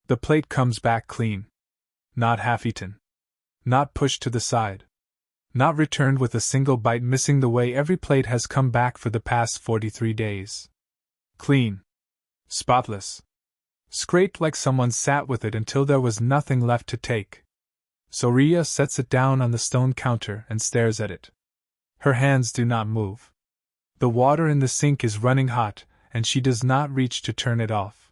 The plate comes back clean. Not half-eaten. Not pushed to the side. Not returned with a single bite missing the way every plate has come back for the past 43 days. Clean. Spotless. Scraped like someone sat with it until there was nothing left to take. Soria sets it down on the stone counter and stares at it. Her hands do not move. The water in the sink is running hot, and she does not reach to turn it off.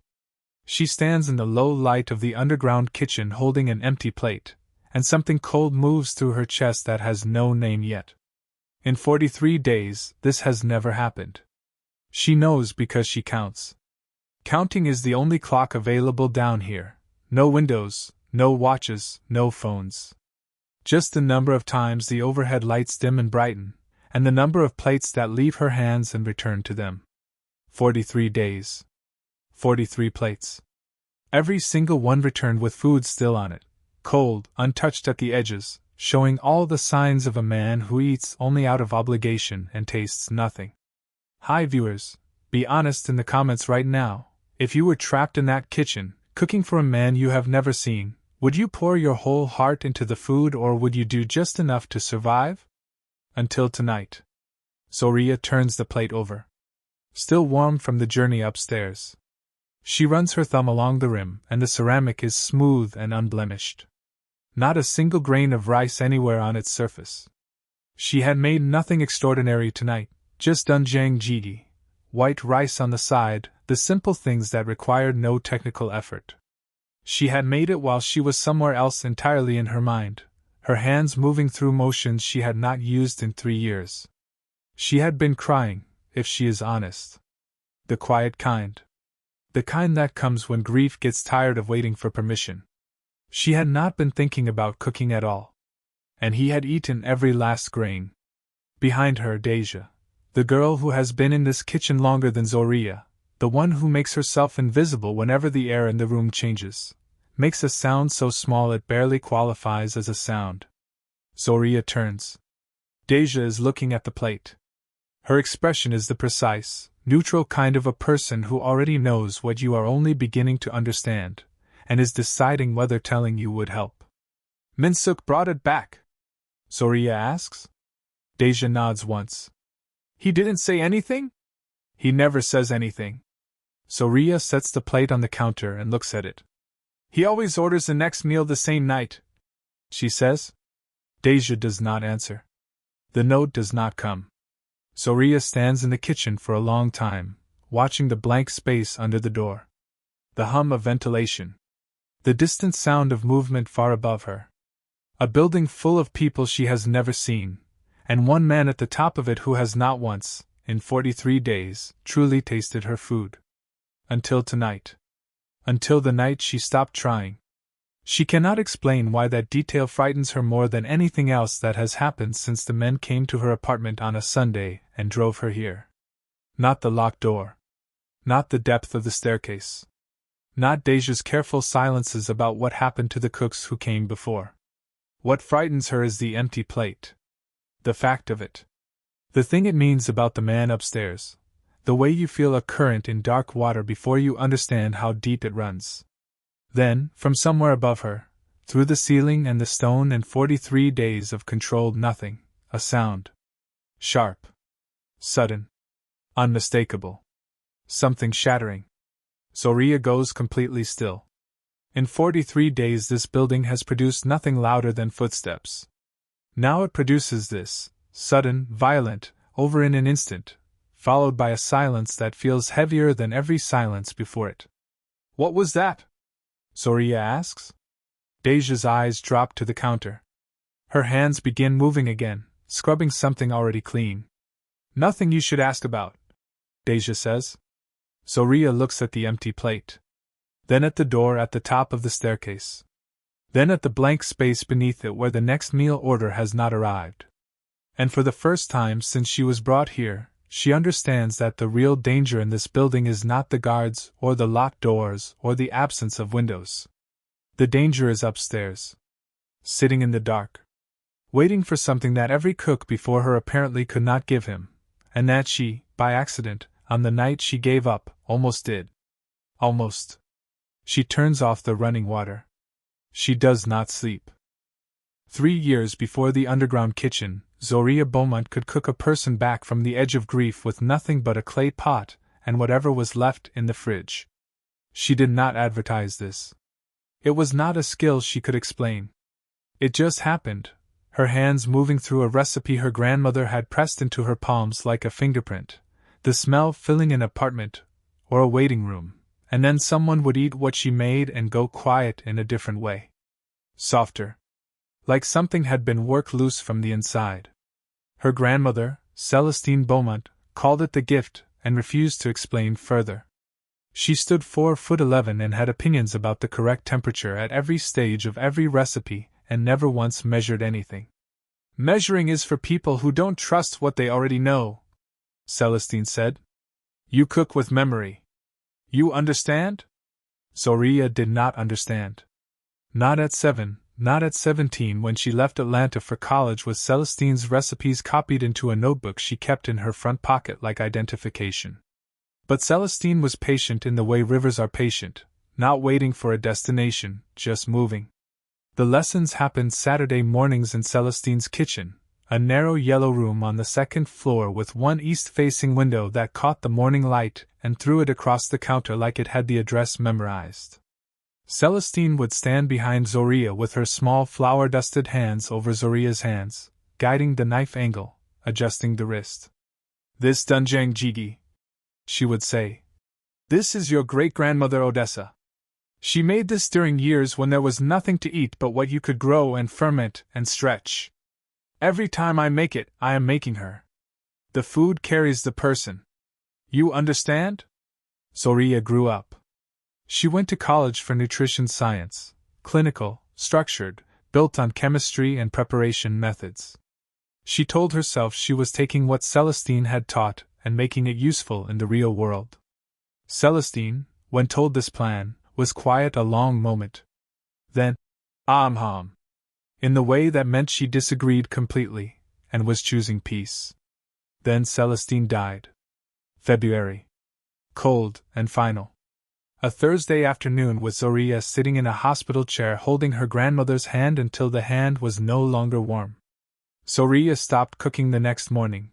She stands in the low light of the underground kitchen holding an empty plate, and something cold moves through her chest that has no name yet. In 43 days, this has never happened. She knows because she counts. Counting is the only clock available down here. No windows, no watches, no phones. Just the number of times the overhead lights dim and brighten, and the number of plates that leave her hands and return to them. 43 days. 43 plates. Every single one returned with food still on it, cold, untouched at the edges, showing all the signs of a man who eats only out of obligation and tastes nothing. Hi viewers, be honest in the comments right now. If you were trapped in that kitchen, cooking for a man you have never seen, would you pour your whole heart into the food or would you do just enough to survive? Until tonight. Soria turns the plate over. Still warm from the journey upstairs. She runs her thumb along the rim and the ceramic is smooth and unblemished. Not a single grain of rice anywhere on its surface. She had made nothing extraordinary tonight, just doenjang jjigae, white rice on the side, the simple things that required no technical effort. She had made it while she was somewhere else entirely in her mind, her hands moving through motions she had not used in 3 years. She had been crying, if she is honest. The quiet kind. The kind that comes when grief gets tired of waiting for permission. She had not been thinking about cooking at all. And he had eaten every last grain. Behind her, Deja, the girl who has been in this kitchen longer than Zoria, the one who makes herself invisible whenever the air in the room changes, makes a sound so small it barely qualifies as a sound. Zoria turns. Deja is looking at the plate. Her expression is the precise, neutral kind of a person who already knows what you are only beginning to understand, and is deciding whether telling you would help. Minsuk brought it back? Zoria asks. Deja nods once. He didn't say anything? He never says anything. Zoria sets the plate on the counter and looks at it. He always orders the next meal the same night, she says. Deja does not answer. The note does not come. Zoria stands in the kitchen for a long time, watching the blank space under the door. The hum of ventilation. The distant sound of movement far above her. A building full of people she has never seen, and one man at the top of it who has not once, in 43 days, truly tasted her food. Until tonight. Until the night she stopped trying. She cannot explain why that detail frightens her more than anything else that has happened since the men came to her apartment on a Sunday and drove her here. Not the locked door. Not the depth of the staircase. Not Deja's careful silences about what happened to the cooks who came before. What frightens her is the empty plate. The fact of it. The thing it means about the man upstairs. The way you feel a current in dark water before you understand how deep it runs. Then, from somewhere above her, through the ceiling and the stone and 43 days of controlled nothing, a sound. Sharp. Sudden. Unmistakable. Something shattering. Zoria goes completely still. In 43 days this building has produced nothing louder than footsteps. Now it produces this, sudden, violent, over in an instant, followed by a silence that feels heavier than every silence before it. What was that? Zoria asks. Deja's eyes drop to the counter. Her hands begin moving again, scrubbing something already clean. Nothing you should ask about, Deja says. Zoria looks at the empty plate. Then at the door at the top of the staircase. Then at the blank space beneath it where the next meal order has not arrived. And for the first time since she was brought here, she understands that the real danger in this building is not the guards, or the locked doors, or the absence of windows. The danger is upstairs. Sitting in the dark. Waiting for something that every cook before her apparently could not give him, and that she, by accident, on the night she gave up, almost did. Almost. She turns off the running water. She does not sleep. 3 years before the underground kitchen, Zoria Beaumont could cook a person back from the edge of grief with nothing but a clay pot and whatever was left in the fridge. She did not advertise this. It was not a skill she could explain. It just happened, her hands moving through a recipe her grandmother had pressed into her palms like a fingerprint, the smell filling an apartment or a waiting room, and then someone would eat what she made and go quiet in a different way. Softer. Like something had been worked loose from the inside. Her grandmother, Celestine Beaumont, called it the gift and refused to explain further. She stood 4'11" and had opinions about the correct temperature at every stage of every recipe and never once measured anything. Measuring is for people who don't trust what they already know, Celestine said. You cook with memory. You understand? Zoria did not understand. Not at 7. Not at 17 when she left Atlanta for college with Celestine's recipes copied into a notebook she kept in her front pocket like identification. But Celestine was patient in the way rivers are patient, not waiting for a destination, just moving. The lessons happened Saturday mornings in Celestine's kitchen, a narrow yellow room on the second floor with one east-facing window that caught the morning light and threw it across the counter like it had the address memorized. Celestine would stand behind Zoria with her small flour-dusted hands over Zoria's hands, guiding the knife angle, adjusting the wrist. This Dunjang Jigi, she would say. This is your great-grandmother Odessa. She made this during years when there was nothing to eat but what you could grow and ferment and stretch. Every time I make it, I am making her. The food carries the person. You understand? Zoria grew up. She went to college for nutrition science, clinical, structured, built on chemistry and preparation methods. She told herself she was taking what Celestine had taught and making it useful in the real world. Celestine, when told this plan, was quiet a long moment. Then, in the way that meant she disagreed completely, and was choosing peace. Then Celestine died. February. Cold and final. A Thursday afternoon with Zoria sitting in a hospital chair holding her grandmother's hand until the hand was no longer warm. Zoria stopped cooking the next morning.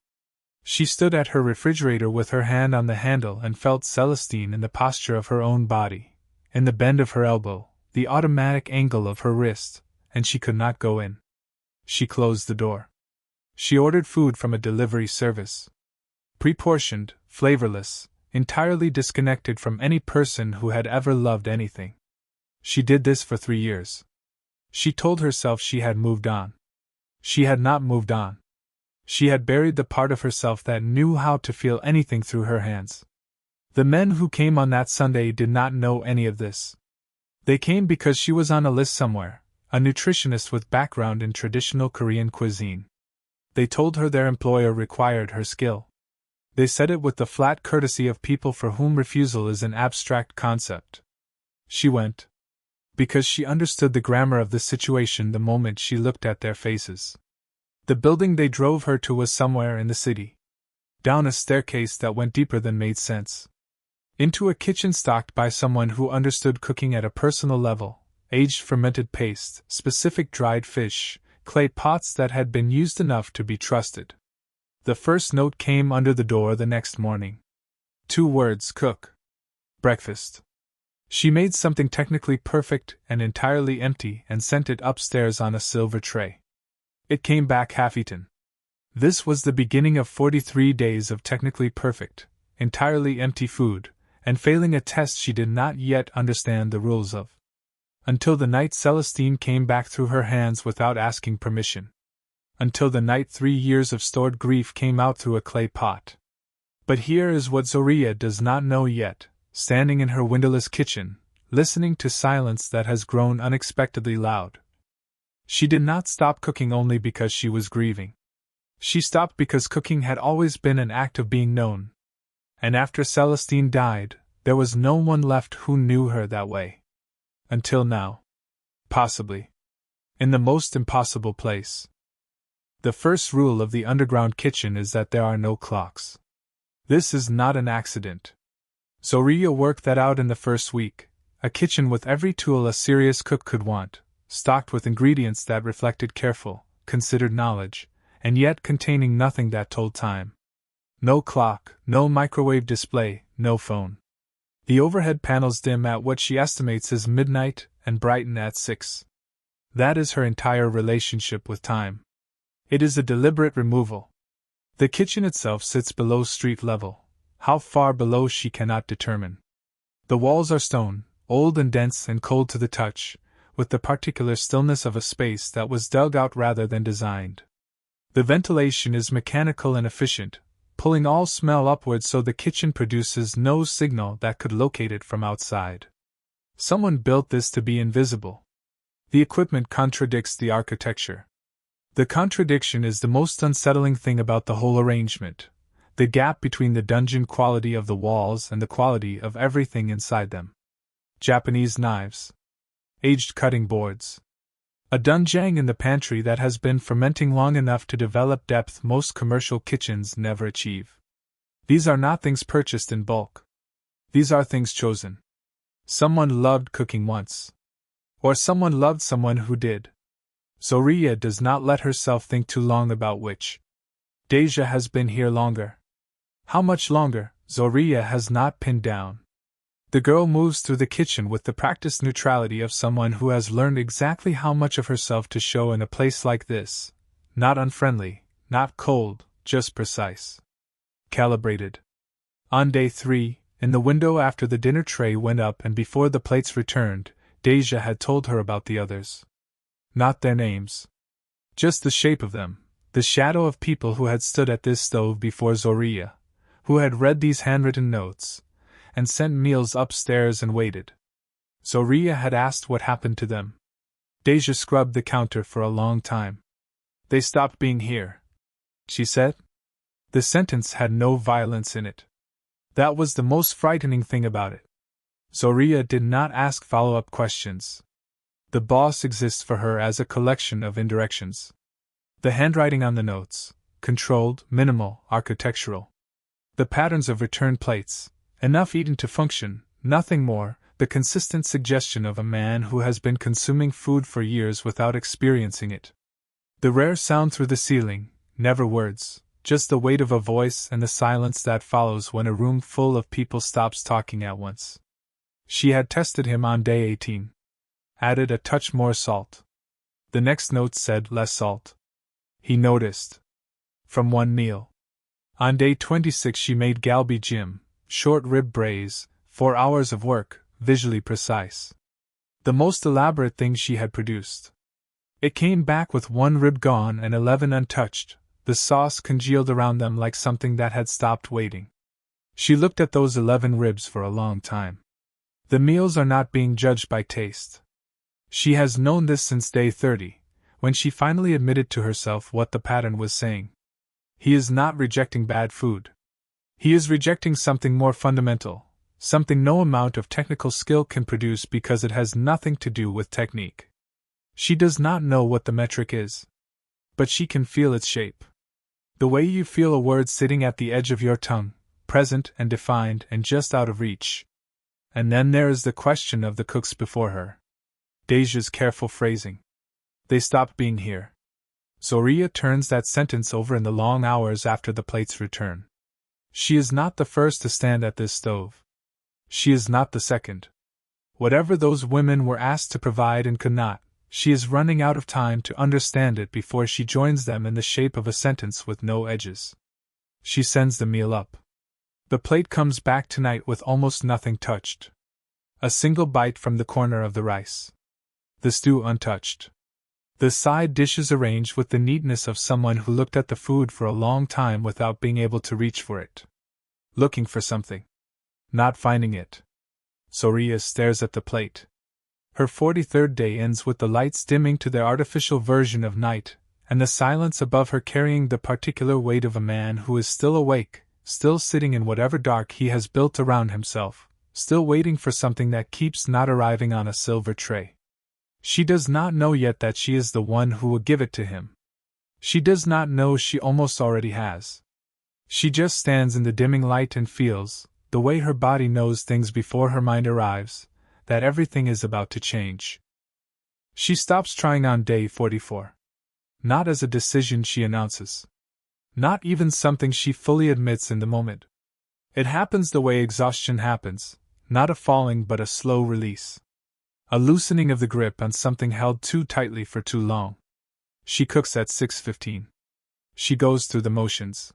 She stood at her refrigerator with her hand on the handle and felt Celestine in the posture of her own body, in the bend of her elbow, the automatic angle of her wrist, and she could not go in. She closed the door. She ordered food from a delivery service. Pre-portioned, flavorless, entirely disconnected from any person who had ever loved anything. She did this for 3 years. She told herself she had moved on. She had not moved on. She had buried the part of herself that knew how to feel anything through her hands. The men who came on that Sunday did not know any of this. They came because she was on a list somewhere, a nutritionist with background in traditional Korean cuisine. They told her their employer required her skill. They said it with the flat courtesy of people for whom refusal is an abstract concept. She went. Because she understood the grammar of the situation the moment she looked at their faces. The building they drove her to was somewhere in the city. Down a staircase that went deeper than made sense. Into a kitchen stocked by someone who understood cooking at a personal level, aged fermented paste, specific dried fish, clay pots that had been used enough to be trusted. The first note came under the door the next morning. 2 words: cook. Breakfast. She made something technically perfect and entirely empty and sent it upstairs on a silver tray. It came back half-eaten. This was the beginning of 43 days of technically perfect, entirely empty food, and failing a test she did not yet understand the rules of. Until the night Celestine came back through her hands without asking permission. Until the night 3 years of stored grief came out through a clay pot. But here is what Zoria does not know yet, standing in her windowless kitchen, listening to silence that has grown unexpectedly loud. She did not stop cooking only because she was grieving. She stopped because cooking had always been an act of being known. And after Celestine died, there was no one left who knew her that way. Until now. Possibly. In the most impossible place. The first rule of the underground kitchen is that there are no clocks. This is not an accident. Zoria worked that out in the first week, a kitchen with every tool a serious cook could want, stocked with ingredients that reflected careful, considered knowledge, and yet containing nothing that told time. No clock, no microwave display, no phone. The overhead panels dim at what she estimates is midnight and brighten at 6. That is her entire relationship with time. It is a deliberate removal. The kitchen itself sits below street level, how far below she cannot determine. The walls are stone, old and dense and cold to the touch, with the particular stillness of a space that was dug out rather than designed. The ventilation is mechanical and efficient, pulling all smell upwards so the kitchen produces no signal that could locate it from outside. Someone built this to be invisible. The equipment contradicts the architecture. The contradiction is the most unsettling thing about the whole arrangement, the gap between the dungeon quality of the walls and the quality of everything inside them. Japanese knives. Aged cutting boards. A doenjang in the pantry that has been fermenting long enough to develop depth most commercial kitchens never achieve. These are not things purchased in bulk. These are things chosen. Someone loved cooking once. Or someone loved someone who did. Zorya does not let herself think too long about which. Deja has been here longer. How much longer, Zorya has not pinned down. The girl moves through the kitchen with the practiced neutrality of someone who has learned exactly how much of herself to show in a place like this. Not unfriendly, not cold, just precise. Calibrated. On day 3, in the window after the dinner tray went up and before the plates returned, Deja had told her about the others. Not their names. Just the shape of them, the shadow of people who had stood at this stove before Zorya, who had read these handwritten notes, and sent meals upstairs and waited. Zorya had asked what happened to them. Deja scrubbed the counter for a long time. They stopped being here, she said. The sentence had no violence in it. That was the most frightening thing about it. Zorya did not ask follow-up questions. The boss exists for her as a collection of indirections. The handwriting on the notes, controlled, minimal, architectural. The patterns of return plates, enough eaten to function, nothing more, the consistent suggestion of a man who has been consuming food for years without experiencing it. The rare sound through the ceiling, never words, just the weight of a voice and the silence that follows when a room full of people stops talking at once. She had tested him on day 18. Added a touch more salt. The next note said less salt. He noticed. From one meal. On day 26 she made galbi jim, short rib braise, 4 hours of work, visually precise. The most elaborate thing she had produced. It came back with 1 rib gone and 11 untouched, the sauce congealed around them like something that had stopped waiting. She looked at those 11 ribs for a long time. The meals are not being judged by taste. She has known this since day 30, when she finally admitted to herself what the pattern was saying. He is not rejecting bad food. He is rejecting something more fundamental, something no amount of technical skill can produce because it has nothing to do with technique. She does not know what the metric is. But she can feel its shape. The way you feel a word sitting at the edge of your tongue, present and defined and just out of reach. And then there is the question of the cooks before her. Deja's careful phrasing. They stopped being here. Zorya turns that sentence over in the long hours after the plates return. She is not the first to stand at this stove. She is not the second. Whatever those women were asked to provide and could not, she is running out of time to understand it before she joins them in the shape of a sentence with no edges. She sends the meal up. The plate comes back tonight with almost nothing touched. A single bite from the corner of the rice. The stew untouched. The side dishes arranged with the neatness of someone who looked at the food for a long time without being able to reach for it. Looking for something. Not finding it. Zorya stares at the plate. Her 43rd day ends with the lights dimming to their artificial version of night, and the silence above her carrying the particular weight of a man who is still awake, still sitting in whatever dark he has built around himself, still waiting for something that keeps not arriving on a silver tray. She does not know yet that she is the one who will give it to him. She does not know she almost already has. She just stands in the dimming light and feels, the way her body knows things before her mind arrives, that everything is about to change. She stops trying on day 44. Not as a decision she announces. Not even something she fully admits in the moment. It happens the way exhaustion happens, not a falling but a slow release. A loosening of the grip on something held too tightly for too long. She cooks at 6:15. She goes through the motions.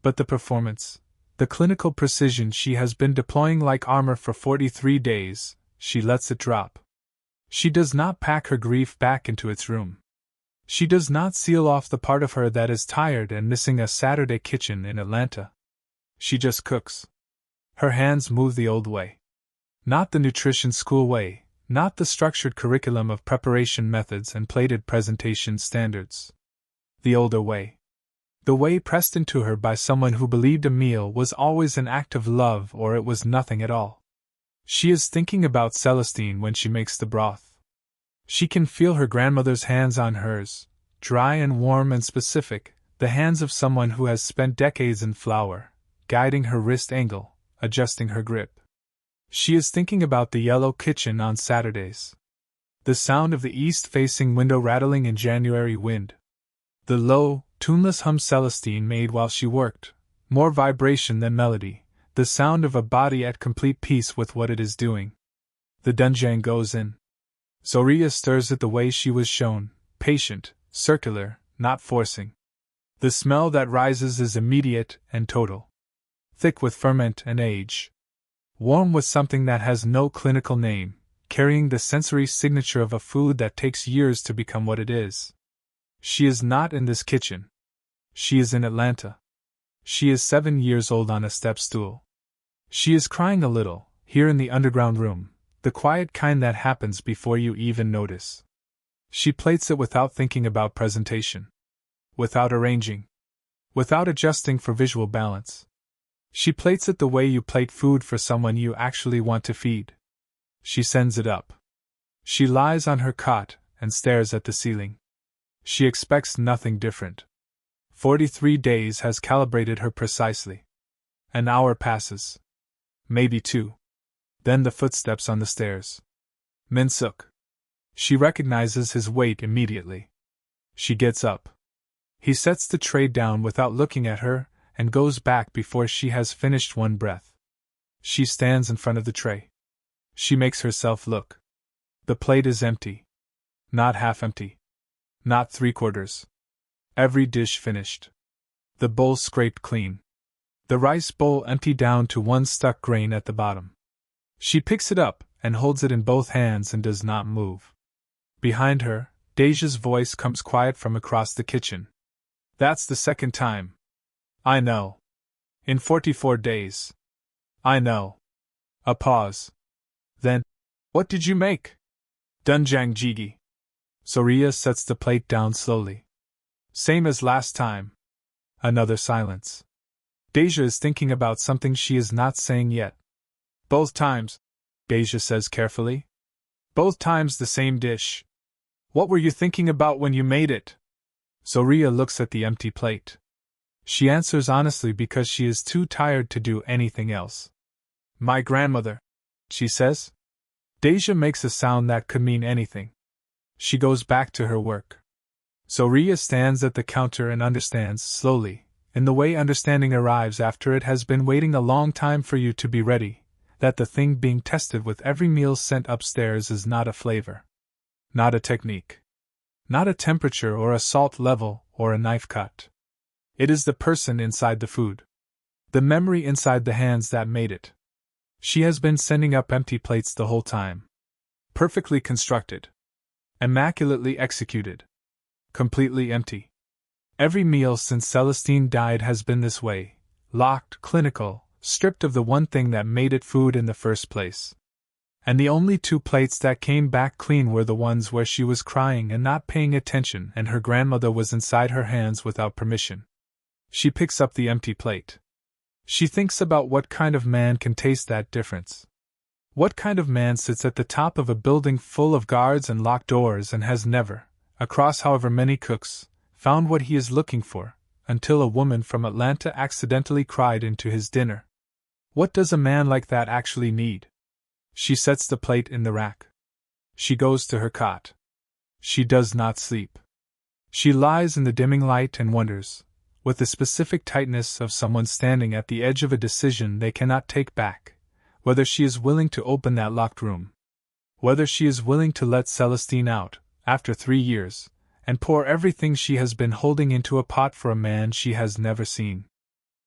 But the performance, the clinical precision she has been deploying like armor for 43 days, she lets it drop. She does not pack her grief back into its room. She does not seal off the part of her that is tired and missing a Saturday kitchen in Atlanta. She just cooks. Her hands move the old way. Not the nutrition school way, not the structured curriculum of preparation methods and plated presentation standards. The older way. The way pressed into her by someone who believed a meal was always an act of love or it was nothing at all. She is thinking about Celestine when she makes the broth. She can feel her grandmother's hands on hers, dry and warm and specific, the hands of someone who has spent decades in flour, guiding her wrist angle, adjusting her grip. She is thinking about the yellow kitchen on Saturdays. The sound of the east-facing window rattling in January wind. The low, tuneless hum Celestine made while she worked, more vibration than melody, the sound of a body at complete peace with what it is doing. The doenjang goes in. Zoria stirs it the way she was shown, patient, circular, not forcing. The smell that rises is immediate and total. Thick with ferment and age. Warm with something that has no clinical name, carrying the sensory signature of a food that takes years to become what it is. She is not in this kitchen. She is in Atlanta. She is 7 years old on a step stool. She is crying a little, here in the underground room, the quiet kind that happens before you even notice. She plates it without thinking about presentation. Without arranging. Without adjusting for visual balance. She plates it the way you plate food for someone you actually want to feed. She sends it up. She lies on her cot and stares at the ceiling. She expects nothing different. 43 days has calibrated her precisely. An hour passes. Maybe 2. Then the footsteps on the stairs. Minsuk. She recognizes his weight immediately. She gets up. He sets the tray down without looking at her, and goes back before she has finished one breath. She stands in front of the tray. She makes herself look. The plate is empty. Not half empty. Not 3/4. Every dish finished. The bowl scraped clean. The rice bowl empty down to one stuck grain at the bottom. She picks it up and holds it in both hands and does not move. Behind her, Deja's voice comes quiet from across the kitchen. That's the second time. I know. In 44 days. I know. A pause. Then, what did you make? Doenjang jjigae. Zoria sets the plate down slowly. Same as last time. Another silence. Deja is thinking about something she is not saying yet. Both times, Deja says carefully. Both times the same dish. What were you thinking about when you made it? Zoria looks at the empty plate. She answers honestly because she is too tired to do anything else. My grandmother, she says. Deja makes a sound that could mean anything. She goes back to her work. Zoria stands at the counter and understands slowly, in the way understanding arrives after it has been waiting a long time for you to be ready, that the thing being tested with every meal sent upstairs is not a flavor. Not a technique. Not a temperature or a salt level or a knife cut. It is the person inside the food. The memory inside the hands that made it. She has been sending up empty plates the whole time. Perfectly constructed. Immaculately executed. Completely empty. Every meal since Celestine died has been this way, locked, clinical, stripped of the one thing that made it food in the first place. And the only 2 plates that came back clean were the ones where she was crying and not paying attention and her grandmother was inside her hands without permission. She picks up the empty plate. She thinks about what kind of man can taste that difference. What kind of man sits at the top of a building full of guards and locked doors and has never, across however many cooks, found what he is looking for, until a woman from Atlanta accidentally cried into his dinner. What does a man like that actually need? She sets the plate in the rack. She goes to her cot. She does not sleep. She lies in the dimming light and wonders, with the specific tightness of someone standing at the edge of a decision they cannot take back, whether she is willing to open that locked room. Whether she is willing to let Celestine out, after 3 years, and pour everything she has been holding into a pot for a man she has never seen.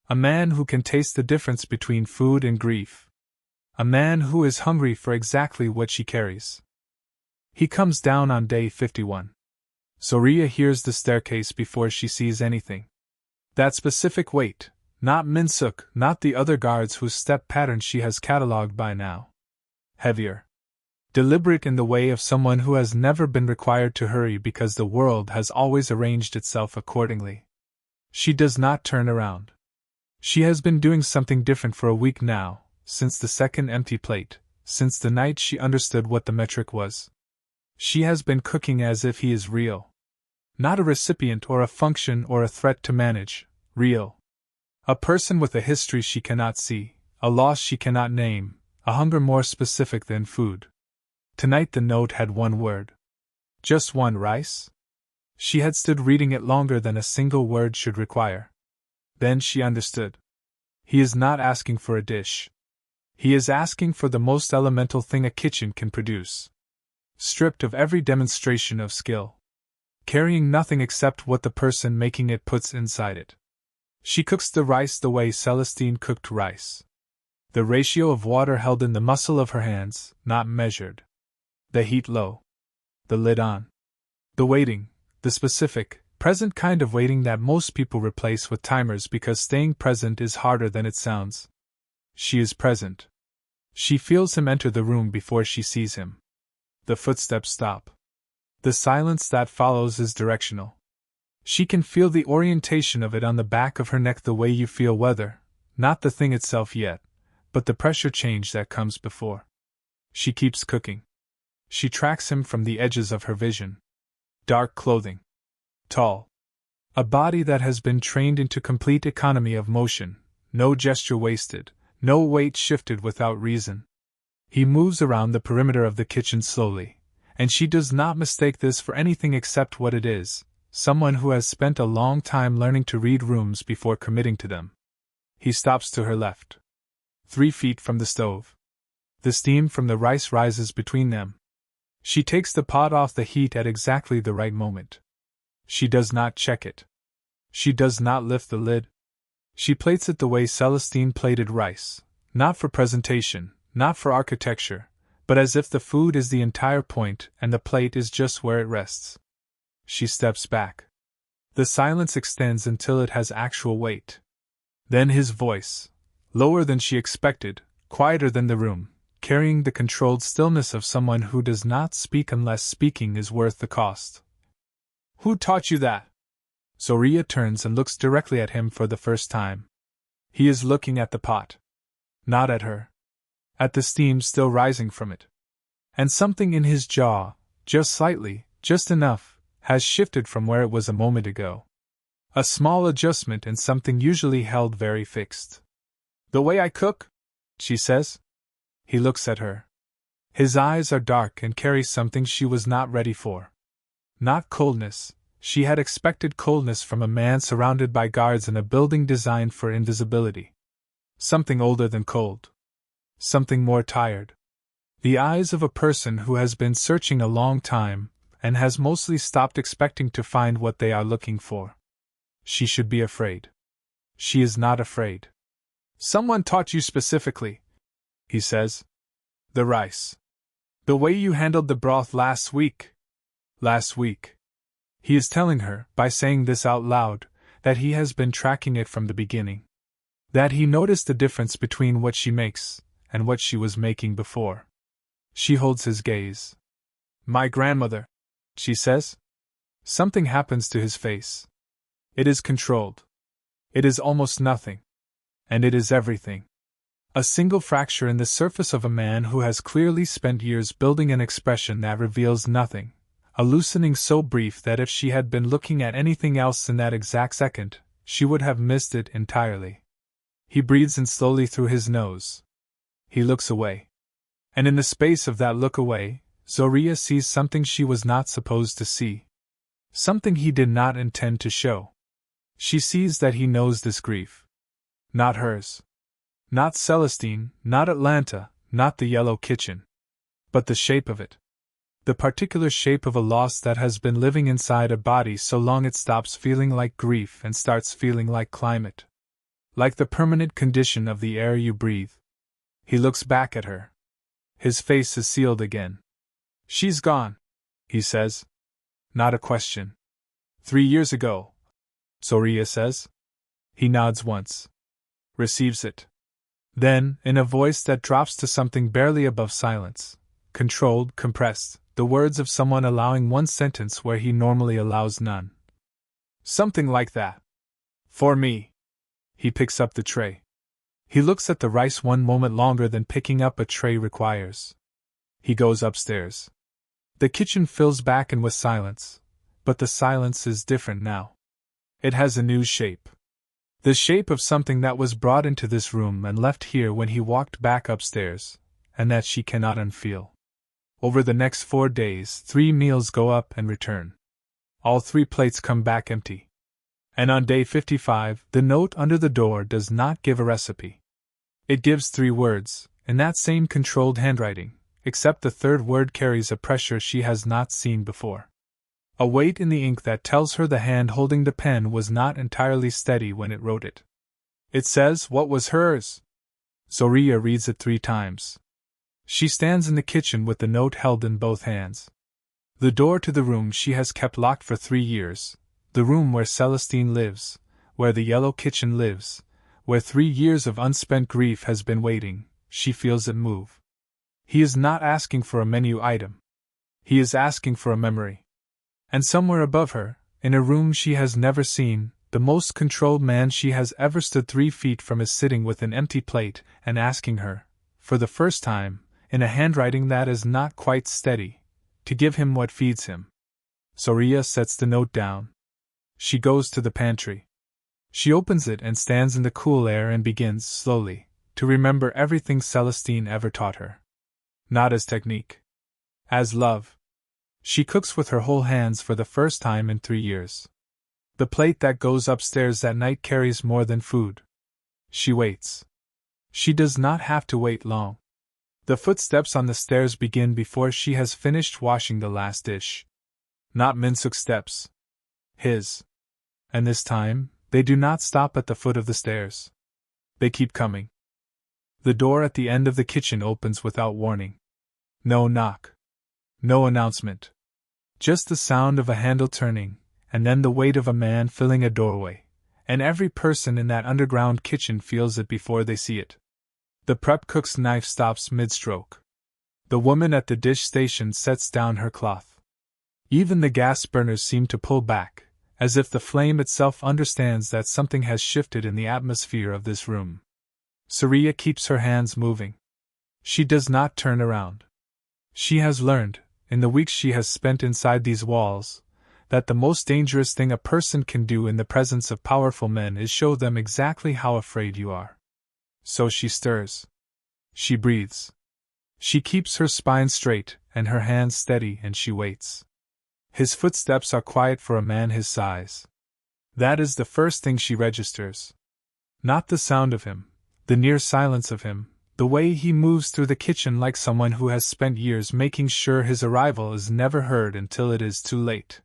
A man who can taste the difference between food and grief. A man who is hungry for exactly what she carries. He comes down on day 51. Soria hears the staircase before she sees anything. That specific weight, not Minsuk, not the other guards whose step pattern she has catalogued by now. Heavier. Deliberate in the way of someone who has never been required to hurry because the world has always arranged itself accordingly. She does not turn around. She has been doing something different for a week now, since the second empty plate, since the night she understood what the metric was. She has been cooking as if he is real. Not a recipient or a function or a threat to manage, real. A person with a history she cannot see, a loss she cannot name, a hunger more specific than food. Tonight the note had one word. Just one: rice? She had stood reading it longer than a single word should require. Then she understood. He is not asking for a dish. He is asking for the most elemental thing a kitchen can produce. Stripped of every demonstration of skill. Carrying nothing except what the person making it puts inside it. She cooks the rice the way Celestine cooked rice. The ratio of water held in the muscle of her hands, not measured. The heat low. The lid on. The waiting, the specific, present kind of waiting that most people replace with timers because staying present is harder than it sounds. She is present. She feels him enter the room before she sees him. The footsteps stop. The silence that follows is directional. She can feel the orientation of it on the back of her neck the way you feel weather, not the thing itself yet, but the pressure change that comes before. She keeps cooking. She tracks him from the edges of her vision. Dark clothing. Tall. A body that has been trained into complete economy of motion, no gesture wasted, no weight shifted without reason. He moves around the perimeter of the kitchen slowly, and she does not mistake this for anything except what it is, someone who has spent a long time learning to read rooms before committing to them. He stops to her left. 3 feet from the stove. The steam from the rice rises between them. She takes the pot off the heat at exactly the right moment. She does not check it. She does not lift the lid. She plates it the way Celestine plated rice, not for presentation, not for architecture, but as if the food is the entire point and the plate is just where it rests. She steps back. The silence extends until it has actual weight. Then his voice, lower than she expected, quieter than the room, carrying the controlled stillness of someone who does not speak unless speaking is worth the cost. Who taught you that? Soria turns and looks directly at him for the first time. He is looking at the pot. Not at her. At the steam still rising from it. And something in his jaw, just slightly, just enough, has shifted from where it was a moment ago. A small adjustment in something usually held very fixed. The way I cook? She says. He looks at her. His eyes are dark and carry something she was not ready for. Not coldness. She had expected coldness from a man surrounded by guards in a building designed for invisibility. Something older than cold. Something more tired. The eyes of a person who has been searching a long time, and has mostly stopped expecting to find what they are looking for. She should be afraid. She is not afraid. Someone taught you specifically, he says. The rice. The way you handled the broth last week. Last week. He is telling her, by saying this out loud, that he has been tracking it from the beginning. That he noticed the difference between what she makes and what she was making before. She holds his gaze. My grandmother, she says. Something happens to his face. It is controlled. It is almost nothing. And it is everything. A single fracture in the surface of a man who has clearly spent years building an expression that reveals nothing. A loosening so brief that if she had been looking at anything else in that exact second, she would have missed it entirely. He breathes in slowly through his nose. He looks away. And in the space of that look away, Zoria sees something she was not supposed to see. Something he did not intend to show. She sees that he knows this grief. Not hers. Not Celestine, not Atlanta, not the yellow kitchen. But the shape of it. The particular shape of a loss that has been living inside a body so long it stops feeling like grief and starts feeling like climate. Like the permanent condition of the air you breathe. He looks back at her. His face is sealed again. She's gone, he says. Not a question. 3 years ago, Zoria says. He nods once. Receives it. Then, in a voice that drops to something barely above silence, controlled, compressed, the words of someone allowing one sentence where he normally allows none. Something like that. For me. He picks up the tray. He looks at the rice one moment longer than picking up a tray requires. He goes upstairs. The kitchen fills back in with silence, but the silence is different now. It has a new shape. The shape of something that was brought into this room and left here when he walked back upstairs, and that she cannot unfeel. Over the next 4 days, 3 meals go up and return. All 3 plates come back empty. And on day 55, the note under the door does not give a recipe. It gives 3 words, in that same controlled handwriting, except the 3rd word carries a pressure she has not seen before. A weight in the ink that tells her the hand holding the pen was not entirely steady when it wrote it. It says what was hers. Zoria reads it 3 times. She stands in the kitchen with the note held in both hands. The door to the room she has kept locked for 3 years, the room where Celestine lives, where the yellow kitchen lives, where 3 years of unspent grief has been waiting, she feels it move. He is not asking for a menu item. He is asking for a memory. And somewhere above her, in a room she has never seen, the most controlled man she has ever stood 3 feet from is sitting with an empty plate and asking her, for the first time, in a handwriting that is not quite steady, to give him what feeds him. Zoria sets the note down. She goes to the pantry. She opens it and stands in the cool air and begins, slowly, to remember everything Celestine ever taught her. Not as technique. As love. She cooks with her whole hands for the first time in 3 years. The plate that goes upstairs that night carries more than food. She waits. She does not have to wait long. The footsteps on the stairs begin before she has finished washing the last dish. Not Minsuk's steps. His. And this time, they do not stop at the foot of the stairs. They keep coming. The door at the end of the kitchen opens without warning. No knock. No announcement. Just the sound of a handle turning, and then the weight of a man filling a doorway, and every person in that underground kitchen feels it before they see it. The prep cook's knife stops mid-stroke. The woman at the dish station sets down her cloth. Even the gas burners seem to pull back, as if the flame itself understands that something has shifted in the atmosphere of this room. Zoria keeps her hands moving. She does not turn around. She has learned, in the weeks she has spent inside these walls, that the most dangerous thing a person can do in the presence of powerful men is show them exactly how afraid you are. So she stirs. She breathes. She keeps her spine straight and her hands steady, and she waits. His footsteps are quiet for a man his size. That is the first thing she registers. Not the sound of him, the near silence of him, the way he moves through the kitchen like someone who has spent years making sure his arrival is never heard until it is too late.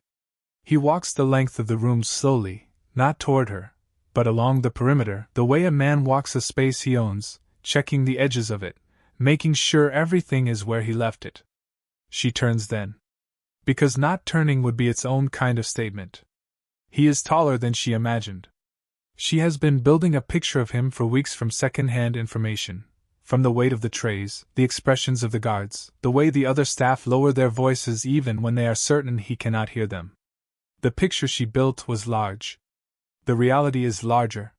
He walks the length of the room slowly, not toward her, but along the perimeter, the way a man walks a space he owns, checking the edges of it, making sure everything is where he left it. She turns then. Because not turning would be its own kind of statement. He is taller than she imagined. She has been building a picture of him for weeks from second-hand information, from the weight of the trays, the expressions of the guards, the way the other staff lower their voices even when they are certain he cannot hear them. The picture she built was large. The reality is larger.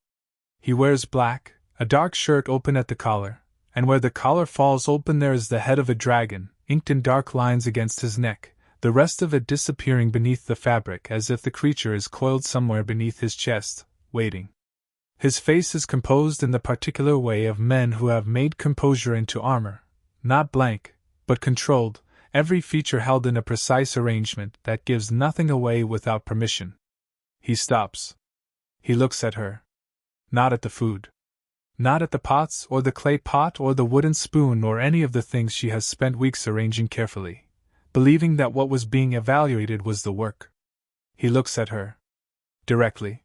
He wears black, a dark shirt open at the collar, and where the collar falls open there is the head of a dragon, inked in dark lines against his neck, the rest of it disappearing beneath the fabric as if the creature is coiled somewhere beneath his chest, waiting. His face is composed in the particular way of men who have made composure into armor, not blank, but controlled, every feature held in a precise arrangement that gives nothing away without permission. He stops. He looks at her. Not at the food. Not at the pots or the clay pot or the wooden spoon or any of the things she has spent weeks arranging carefully, believing that what was being evaluated was the work. He looks at her. Directly.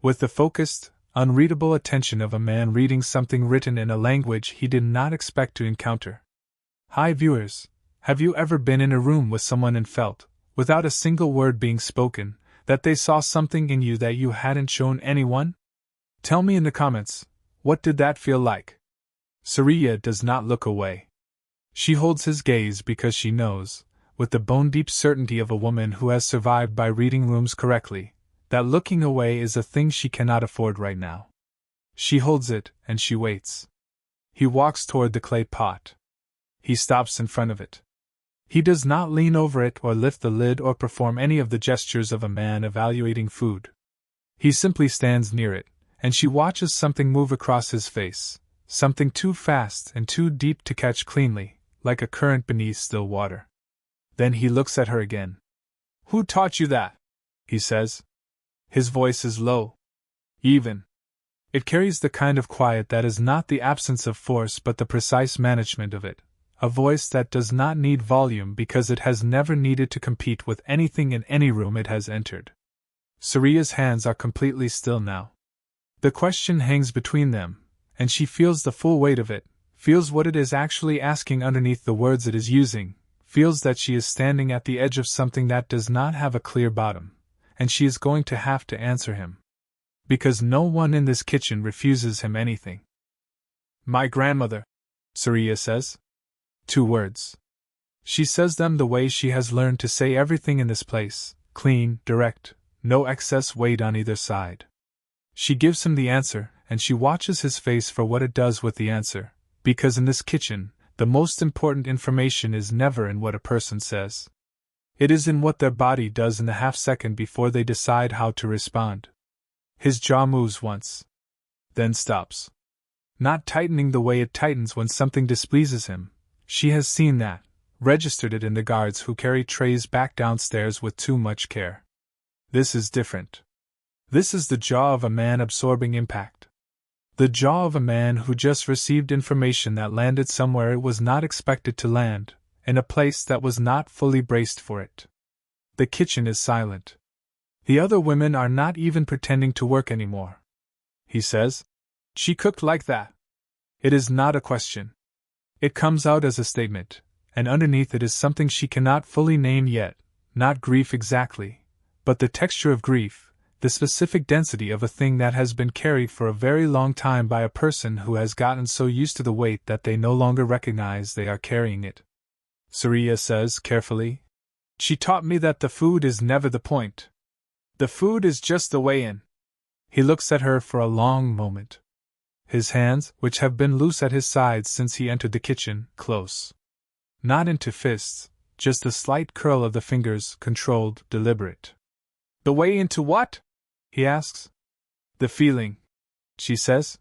With the focused, unreadable attention of a man reading something written in a language he did not expect to encounter. Hi viewers, have you ever been in a room with someone and felt, without a single word being spoken, that they saw something in you that you hadn't shown anyone? Tell me in the comments, what did that feel like? Surya does not look away. She holds his gaze because she knows, with the bone-deep certainty of a woman who has survived by reading rooms correctly, that looking away is a thing she cannot afford right now. She holds it, and she waits. He walks toward the clay pot. He stops in front of it. He does not lean over it or lift the lid or perform any of the gestures of a man evaluating food. He simply stands near it, and she watches something move across his face, something too fast and too deep to catch cleanly, like a current beneath still water. Then he looks at her again. "Who taught you that?" he says. His voice is low. Even. It carries the kind of quiet that is not the absence of force but the precise management of it, a voice that does not need volume because it has never needed to compete with anything in any room it has entered. Surya's hands are completely still now. The question hangs between them, and she feels the full weight of it, feels what it is actually asking underneath the words it is using, feels that she is standing at the edge of something that does not have a clear bottom, and she is going to have to answer him. Because no one in this kitchen refuses him anything. "My grandmother," Surya says. 2 words. She says them the way she has learned to say everything in this place, clean, direct, no excess weight on either side. She gives him the answer, and she watches his face for what it does with the answer, because in this kitchen, the most important information is never in what a person says. It is in what their body does in the half-second before they decide how to respond. His jaw moves once. Then stops. Not tightening the way it tightens when something displeases him. She has seen that, registered it in the guards who carry trays back downstairs with too much care. This is different. This is the jaw of a man absorbing impact. The jaw of a man who just received information that landed somewhere it was not expected to land, in a place that was not fully braced for it. The kitchen is silent. The other women are not even pretending to work anymore. He says, "She cooked like that." It is not a question. It comes out as a statement, and underneath it is something she cannot fully name yet, not grief exactly, but the texture of grief, the specific density of a thing that has been carried for a very long time by a person who has gotten so used to the weight that they no longer recognize they are carrying it. Surya says carefully, "She taught me that the food is never the point. The food is just the way in." He looks at her for a long moment. His hands, which have been loose at his sides since he entered the kitchen, close. Not into fists, just a slight curl of the fingers, controlled, deliberate. "The way into what?" he asks. "The feeling," she says.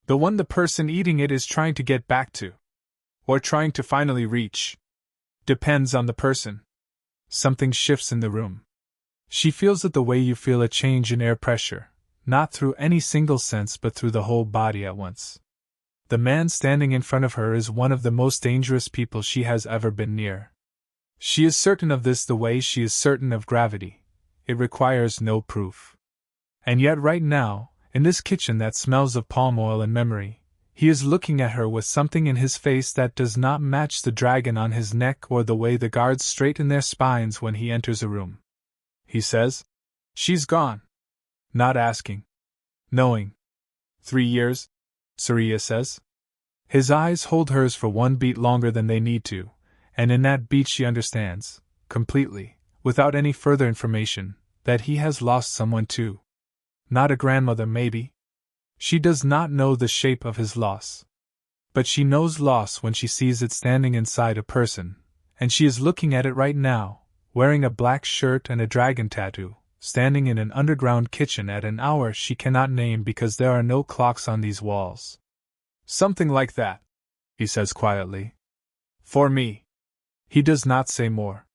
"The one the person eating it is trying to get back to. Or trying to finally reach. Depends on the person." Something shifts in the room. She feels it the way you feel a change in air pressure, not through any single sense but through the whole body at once. The man standing in front of her is one of the most dangerous people she has ever been near. She is certain of this the way she is certain of gravity. It requires no proof. And yet right now, in this kitchen that smells of palm oil and memory, he is looking at her with something in his face that does not match the dragon on his neck or the way the guards straighten their spines when he enters a room. He says, "She's gone." Not asking. Knowing. 3 years? Surya says. His eyes hold hers for one beat longer than they need to, and in that beat she understands, completely, without any further information, that he has lost someone too. Not a grandmother, maybe. She does not know the shape of his loss. But she knows loss when she sees it standing inside a person, and she is looking at it right now, wearing a black shirt and a dragon tattoo, standing in an underground kitchen at an hour she cannot name because there are no clocks on these walls. "Something like that," he says quietly. For me. He does not say more.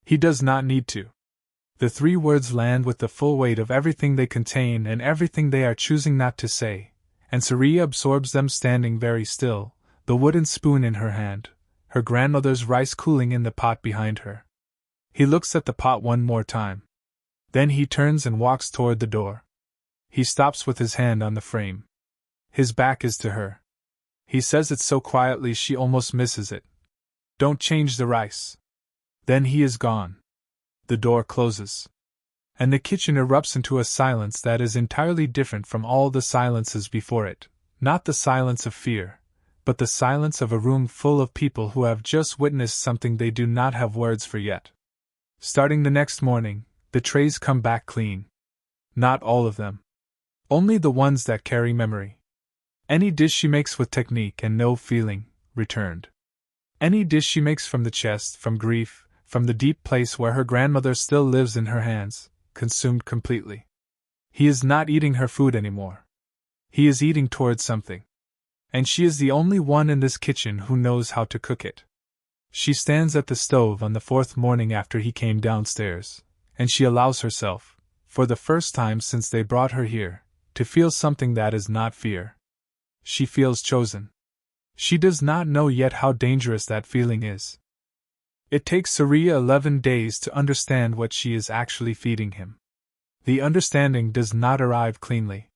He does not need to. The 3 words land with the full weight of everything they contain and everything they are choosing not to say, and Saria absorbs them standing very still, the wooden spoon in her hand, her grandmother's rice cooling in the pot behind her. He looks at the pot one more time. Then he turns and walks toward the door. He stops with his hand on the frame. His back is to her. He says it so quietly she almost misses it. Don't change the rice. Then he is gone. The door closes. And the kitchen erupts into a silence that is entirely different from all the silences before it, not the silence of fear, but the silence of a room full of people who have just witnessed something they do not have words for yet. Starting the next morning, the trays come back clean. Not all of them. Only the ones that carry memory. Any dish she makes with technique and no feeling, returned. Any dish she makes from the chest, from grief, from the deep place where her grandmother still lives in her hands, consumed completely. He is not eating her food anymore. He is eating towards something. And she is the only one in this kitchen who knows how to cook it. She stands at the stove on the 4th morning after he came downstairs, and she allows herself, for the first time since they brought her here, to feel something that is not fear. She feels chosen. She does not know yet how dangerous that feeling is. It takes Saria 11 days to understand what she is actually feeding him. The understanding does not arrive cleanly.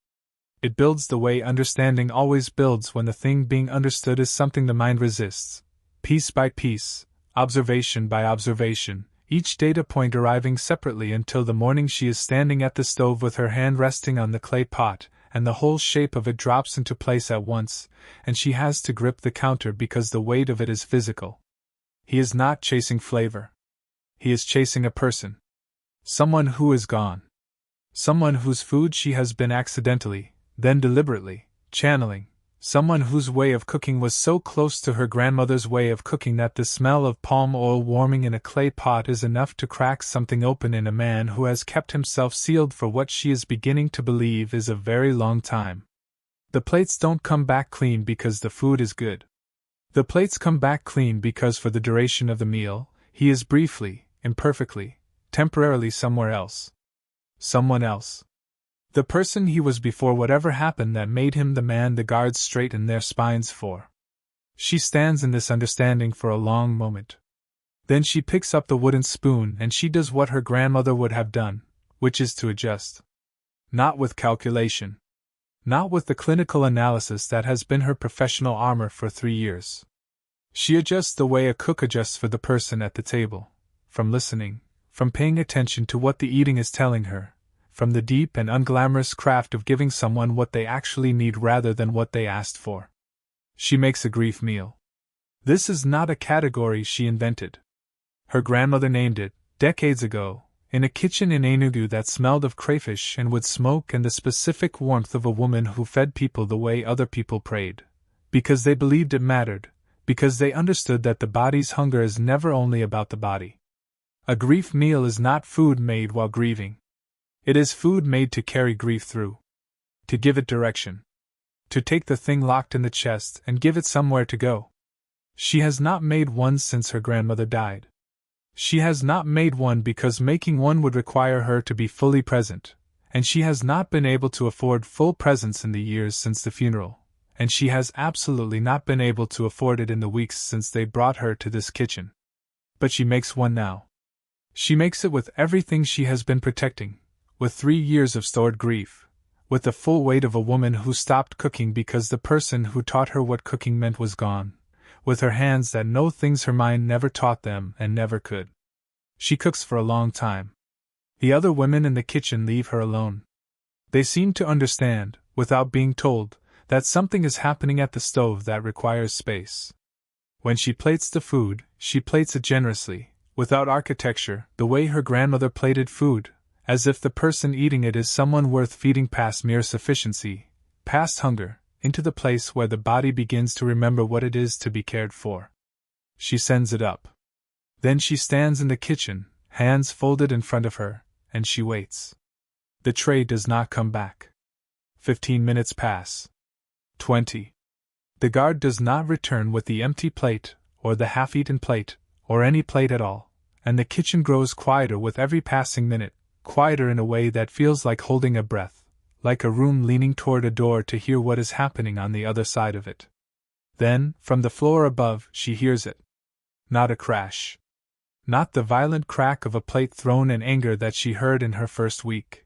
It builds the way understanding always builds when the thing being understood is something the mind resists, piece by piece, observation by observation, each data point arriving separately until the morning she is standing at the stove with her hand resting on the clay pot, and the whole shape of it drops into place at once, and she has to grip the counter because the weight of it is physical. He is not chasing flavor. He is chasing a person. Someone who is gone. Someone whose food she has been accidentally, then deliberately, channeling. Someone whose way of cooking was so close to her grandmother's way of cooking that the smell of palm oil warming in a clay pot is enough to crack something open in a man who has kept himself sealed for what she is beginning to believe is a very long time. The plates don't come back clean because the food is good. The plates come back clean because for the duration of the meal, he is briefly, imperfectly, temporarily somewhere else. Someone else. The person he was before whatever happened that made him the man the guards straighten their spines for. She stands in this understanding for a long moment. Then she picks up the wooden spoon and she does what her grandmother would have done, which is to adjust. Not with calculation. Not with the clinical analysis that has been her professional armor for 3 years. She adjusts the way a cook adjusts for the person at the table, from listening, from paying attention to what the eating is telling her, from the deep and unglamorous craft of giving someone what they actually need rather than what they asked for. She makes a grief meal. This is not a category she invented. Her grandmother named it, decades ago, in a kitchen in Enugu that smelled of crayfish and wood smoke and the specific warmth of a woman who fed people the way other people prayed, because they believed it mattered, because they understood that the body's hunger is never only about the body. A grief meal is not food made while grieving. It is food made to carry grief through. To give it direction. To take the thing locked in the chest and give it somewhere to go. She has not made one since her grandmother died. She has not made one because making one would require her to be fully present, and she has not been able to afford full presence in the years since the funeral, and she has absolutely not been able to afford it in the weeks since they brought her to this kitchen. But she makes one now. She makes it with everything she has been protecting, with 3 years of stored grief, with the full weight of a woman who stopped cooking because the person who taught her what cooking meant was gone, with her hands that know things her mind never taught them and never could. She cooks for a long time. The other women in the kitchen leave her alone. They seem to understand, without being told, that something is happening at the stove that requires space. When she plates the food, she plates it generously, without architecture, the way her grandmother plated food, as if the person eating it is someone worth feeding past mere sufficiency, past hunger, into the place where the body begins to remember what it is to be cared for. She sends it up. Then she stands in the kitchen, hands folded in front of her, and she waits. The tray does not come back. 15 minutes pass. 20. The guard does not return with the empty plate, or the half-eaten plate, or any plate at all, and the kitchen grows quieter with every passing minute, quieter in a way that feels like holding a breath, like a room leaning toward a door to hear what is happening on the other side of it. Then, from the floor above, she hears it. Not a crash. Not the violent crack of a plate thrown in anger that she heard in her first week.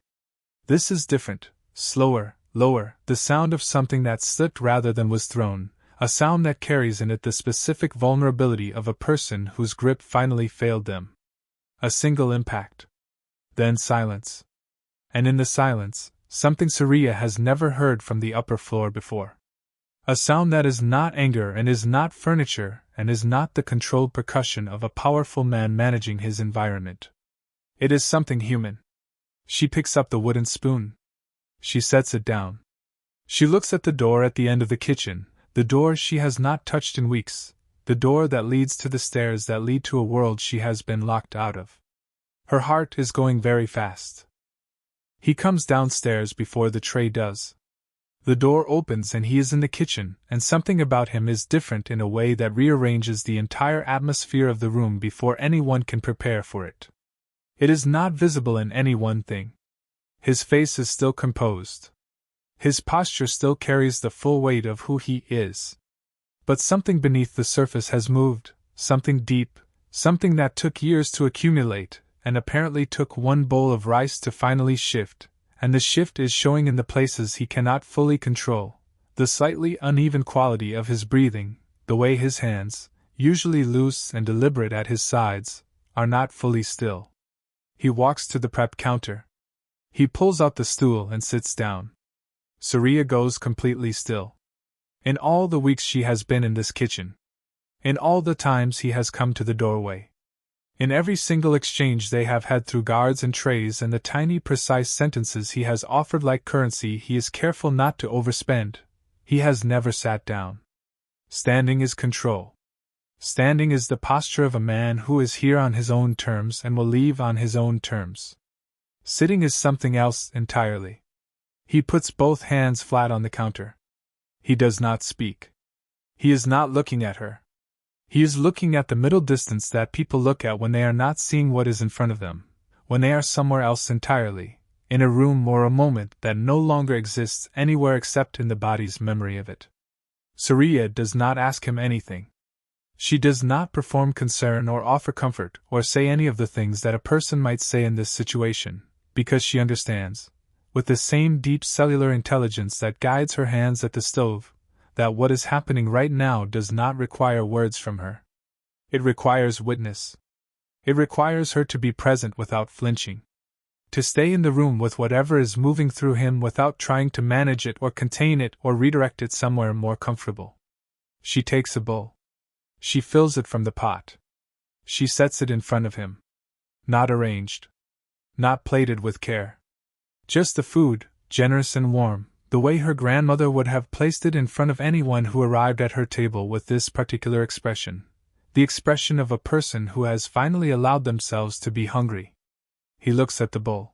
This is different, slower, lower, the sound of something that slipped rather than was thrown, a sound that carries in it the specific vulnerability of a person whose grip finally failed them. A single impact. Then silence. And in the silence, something Surya has never heard from the upper floor before. A sound that is not anger and is not furniture and is not the controlled percussion of a powerful man managing his environment. It is something human. She picks up the wooden spoon. She sets it down. She looks at the door at the end of the kitchen, the door she has not touched in weeks, the door that leads to the stairs that lead to a world she has been locked out of. Her heart is going very fast. He comes downstairs before the tray does. The door opens and he is in the kitchen, and something about him is different in a way that rearranges the entire atmosphere of the room before anyone can prepare for it. It is not visible in any one thing. His face is still composed. His posture still carries the full weight of who he is. But something beneath the surface has moved, something deep, something that took years to accumulate, and apparently took one bowl of rice to finally shift, and the shift is showing in the places he cannot fully control, the slightly uneven quality of his breathing, the way his hands, usually loose and deliberate at his sides, are not fully still. He walks to the prep counter. He pulls out the stool and sits down. Surya goes completely still. In all the weeks she has been in this kitchen. In all the times he has come to the doorway. In every single exchange they have had through guards and trays and the tiny precise sentences he has offered like currency he is careful not to overspend, he has never sat down. Standing is control. Standing is the posture of a man who is here on his own terms and will leave on his own terms. Sitting is something else entirely. He puts both hands flat on the counter. He does not speak. He is not looking at her. He is looking at the middle distance that people look at when they are not seeing what is in front of them, when they are somewhere else entirely, in a room or a moment that no longer exists anywhere except in the body's memory of it. Surya does not ask him anything. She does not perform concern or offer comfort or say any of the things that a person might say in this situation, because she understands, with the same deep cellular intelligence that guides her hands at the stove, that what is happening right now does not require words from her. It requires witness. It requires her to be present without flinching. To stay in the room with whatever is moving through him without trying to manage it or contain it or redirect it somewhere more comfortable. She takes a bowl. She fills it from the pot. She sets it in front of him. Not arranged. Not plated with care. Just the food, generous and warm, the way her grandmother would have placed it in front of anyone who arrived at her table with this particular expression, the expression of a person who has finally allowed themselves to be hungry. He looks at the bowl.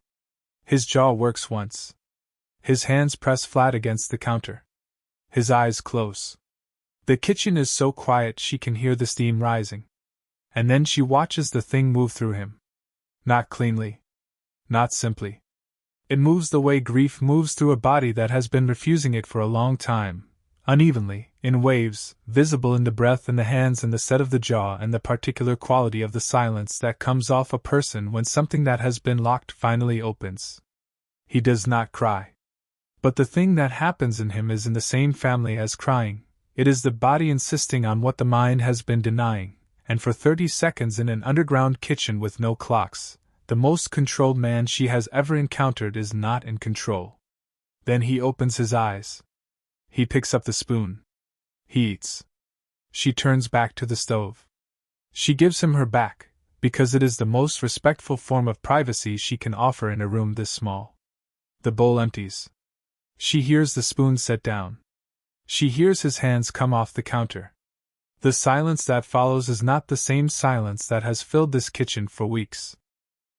His jaw works once. His hands press flat against the counter. His eyes close. The kitchen is so quiet she can hear the steam rising. And then she watches the thing move through him. Not cleanly. Not simply. It moves the way grief moves through a body that has been refusing it for a long time, unevenly, in waves, visible in the breath and the hands and the set of the jaw and the particular quality of the silence that comes off a person when something that has been locked finally opens. He does not cry. But the thing that happens in him is in the same family as crying. It is the body insisting on what the mind has been denying, and for 30 seconds in an underground kitchen with no clocks, the most controlled man she has ever encountered is not in control. Then he opens his eyes. He picks up the spoon. He eats. She turns back to the stove. She gives him her back, because it is the most respectful form of privacy she can offer in a room this small. The bowl empties. She hears the spoon set down. She hears his hands come off the counter. The silence that follows is not the same silence that has filled this kitchen for weeks.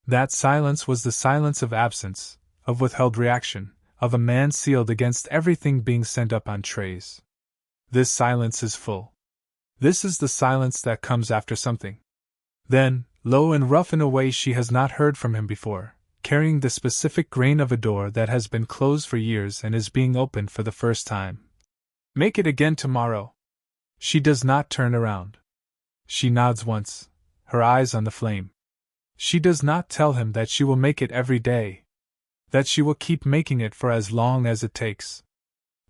That silence was the silence of absence, of withheld reaction, of a man sealed against everything being sent up on trays. This silence is full. This is the silence that comes after something. Then, low and rough in a way she has not heard from him before, carrying the specific grain of a door that has been closed for years and is being opened for the first time. Make it again tomorrow. She does not turn around. She nods once, her eyes on the flame. She does not tell him that she will make it every day. That she will keep making it for as long as it takes.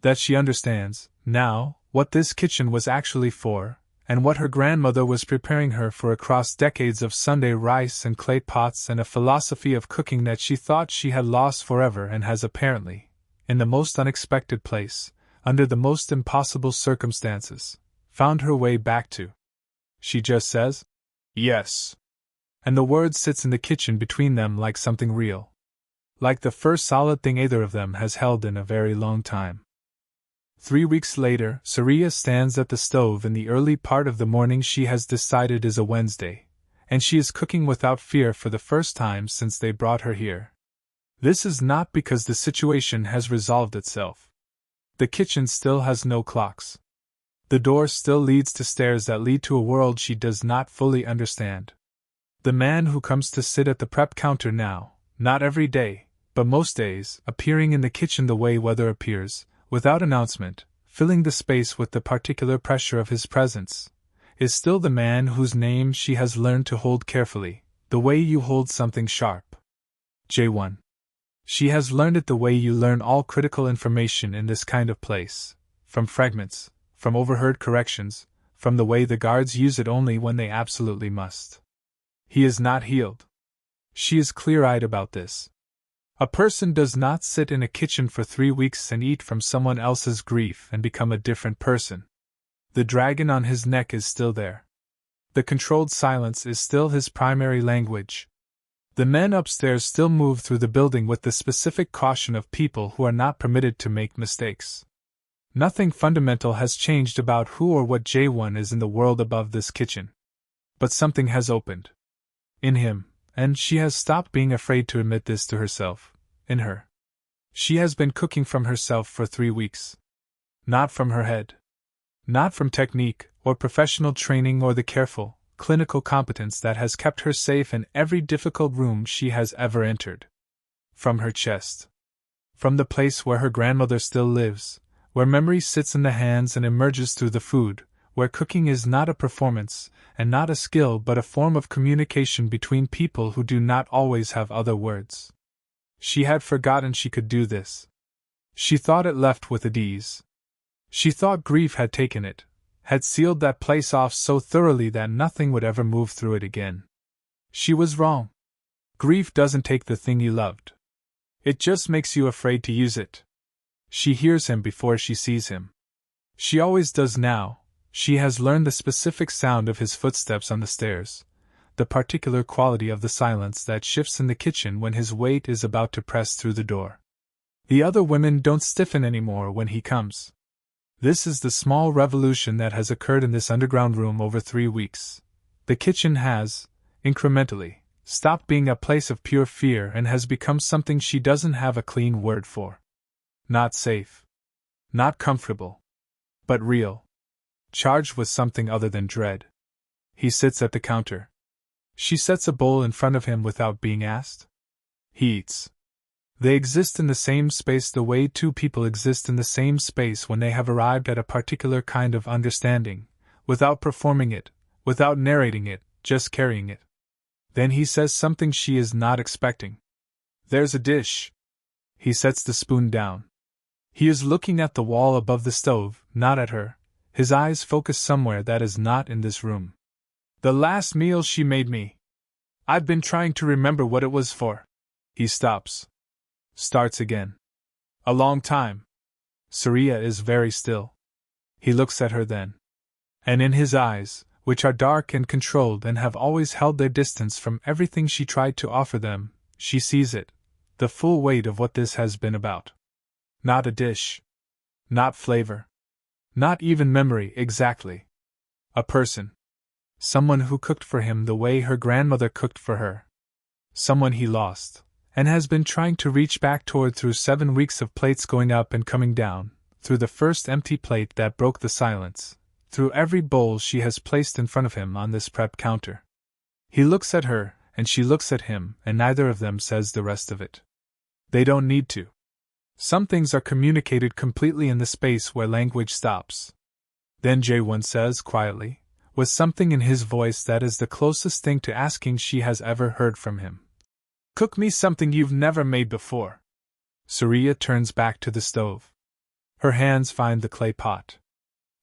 That she understands, now, what this kitchen was actually for, and what her grandmother was preparing her for across decades of Sunday rice and clay pots and a philosophy of cooking that she thought she had lost forever and has apparently, in the most unexpected place, under the most impossible circumstances, found her way back to. She just says, "Yes." And the word sits in the kitchen between them like something real. Like the first solid thing either of them has held in a very long time. 3 weeks later, Saria stands at the stove in the early part of the morning she has decided is a Wednesday, and she is cooking without fear for the first time since they brought her here. This is not because the situation has resolved itself. The kitchen still has no clocks. The door still leads to stairs that lead to a world she does not fully understand. The man who comes to sit at the prep counter now, not every day, but most days, appearing in the kitchen the way weather appears, without announcement, filling the space with the particular pressure of his presence, is still the man whose name she has learned to hold carefully, the way you hold something sharp. J1. She has learned it the way you learn all critical information in this kind of place, from fragments, from overheard corrections, from the way the guards use it only when they absolutely must. He is not healed. She is clear-eyed about this. A person does not sit in a kitchen for 3 weeks and eat from someone else's grief and become a different person. The dragon on his neck is still there. The controlled silence is still his primary language. The men upstairs still move through the building with the specific caution of people who are not permitted to make mistakes. Nothing fundamental has changed about who or what J1 is in the world above this kitchen. But something has opened. In him, and she has stopped being afraid to admit this to herself, in her. She has been cooking from herself for 3 weeks. Not from her head. Not from technique, or professional training or the careful, clinical competence that has kept her safe in every difficult room she has ever entered. From her chest. From the place where her grandmother still lives, where memory sits in the hands and emerges through the food, where cooking is not a performance, and not a skill but a form of communication between people who do not always have other words. She had forgotten she could do this. She thought it left with ease. She thought grief had taken it, had sealed that place off so thoroughly that nothing would ever move through it again. She was wrong. Grief doesn't take the thing you loved. It just makes you afraid to use it. She hears him before she sees him. She always does now. She has learned the specific sound of his footsteps on the stairs, the particular quality of the silence that shifts in the kitchen when his weight is about to press through the door. The other women don't stiffen anymore when he comes. This is the small revolution that has occurred in this underground room over 3 weeks. The kitchen has, incrementally, stopped being a place of pure fear and has become something she doesn't have a clean word for. Not safe. Not comfortable. But real. Charged with something other than dread. He sits at the counter. She sets a bowl in front of him without being asked. He eats. They exist in the same space the way two people exist in the same space when they have arrived at a particular kind of understanding, without performing it, without narrating it, just carrying it. Then he says something she is not expecting. "There's a dish." He sets the spoon down. He is looking at the wall above the stove, not at her. His eyes focus somewhere that is not in this room. "The last meal she made me. I've been trying to remember what it was for." He stops. Starts again. "A long time." Saria is very still. He looks at her then. And in his eyes, which are dark and controlled and have always held their distance from everything she tried to offer them, she sees it, the full weight of what this has been about. Not a dish. Not flavor. Not even memory exactly. A person. Someone who cooked for him the way her grandmother cooked for her. Someone he lost, and has been trying to reach back toward through 7 weeks of plates going up and coming down, through the first empty plate that broke the silence, through every bowl she has placed in front of him on this prep counter. He looks at her, and she looks at him, and neither of them says the rest of it. They don't need to. Some things are communicated completely in the space where language stops. Then Jae-won says quietly, with something in his voice that is the closest thing to asking she has ever heard from him. "Cook me something you've never made before." Surya turns back to the stove. Her hands find the clay pot.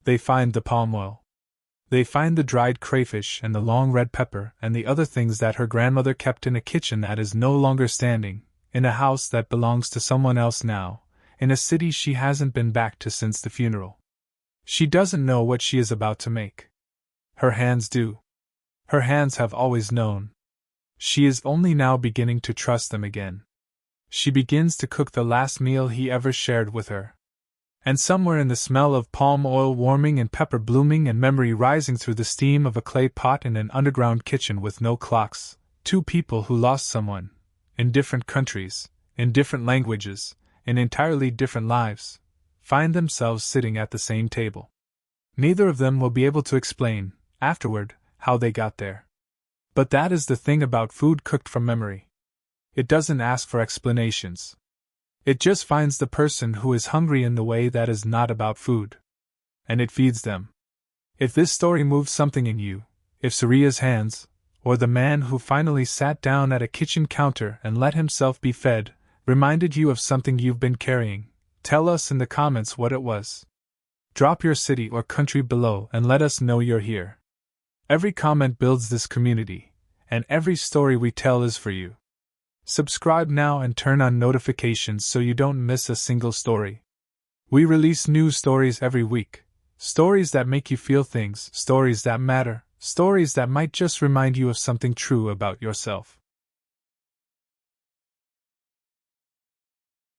They find the palm oil. They find the dried crayfish and the long red pepper and the other things that her grandmother kept in a kitchen that is no longer standing, in a house that belongs to someone else now, in a city she hasn't been back to since the funeral. She doesn't know what she is about to make. Her hands do. Her hands have always known. She is only now beginning to trust them again. She begins to cook the last meal he ever shared with her. And somewhere in the smell of palm oil warming and pepper blooming and memory rising through the steam of a clay pot in an underground kitchen with no clocks, two people who lost someone, in different countries, in different languages, in entirely different lives, find themselves sitting at the same table. Neither of them will be able to explain, afterward, how they got there. But that is the thing about food cooked from memory. It doesn't ask for explanations. It just finds the person who is hungry in the way that is not about food. And it feeds them. If this story moves something in you, if Surya's hands, or the man who finally sat down at a kitchen counter and let himself be fed, reminded you of something you've been carrying, tell us in the comments what it was. Drop your city or country below and let us know you're here. Every comment builds this community, and every story we tell is for you. Subscribe now and turn on notifications so you don't miss a single story. We release new stories every week. Stories that make you feel things, stories that matter, stories that might just remind you of something true about yourself.